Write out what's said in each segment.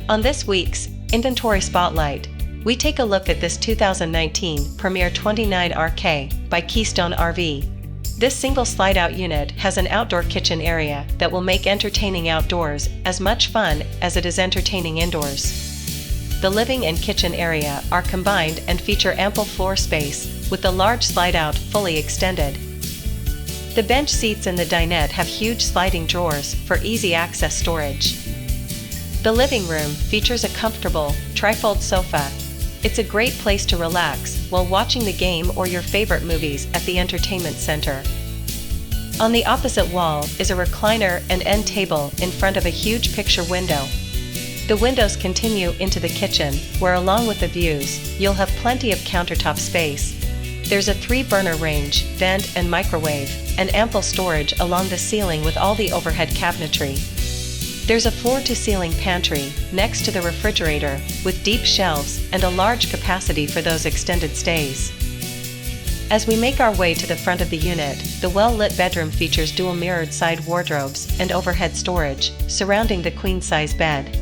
On this week's Inventory Spotlight, we take a look at this 2019 Premier 29RK by Keystone RV. This single slide-out unit has an outdoor kitchen area that will make entertaining outdoors as much fun as it is entertaining indoors. The living and kitchen area are combined and feature ample floor space, with the large slide-out fully extended. The bench seats in the dinette have huge sliding drawers for easy access storage. The living room features a comfortable, trifold sofa. It's a great place to relax while watching the game or your favorite movies at the entertainment center. On the opposite wall is a recliner and end table in front of a huge picture window. The windows continue into the kitchen, where along with the views, you'll have plenty of countertop space. There's a 3-burner range, vent and microwave, and ample storage along the ceiling with all the overhead cabinetry. There's a floor-to-ceiling pantry next to the refrigerator, with deep shelves and a large capacity for those extended stays. As we make our way to the front of the unit, the well-lit bedroom features dual mirrored side wardrobes and overhead storage, surrounding the queen-size bed.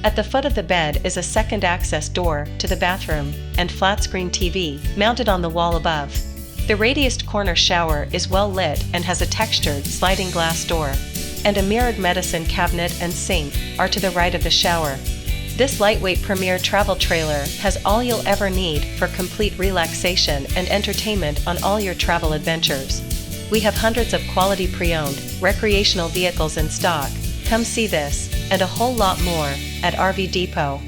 At the foot of the bed is a second access door to the bathroom and flat-screen TV mounted on the wall above. The radiused corner shower is well lit and has a textured sliding glass door, and a mirrored medicine cabinet and sink are to the right of the shower. This lightweight Premier travel trailer has all you'll ever need for complete relaxation and entertainment on all your travel adventures. We have hundreds of quality pre-owned, recreational vehicles in stock. Come see this, and a whole lot more, at RV Depot.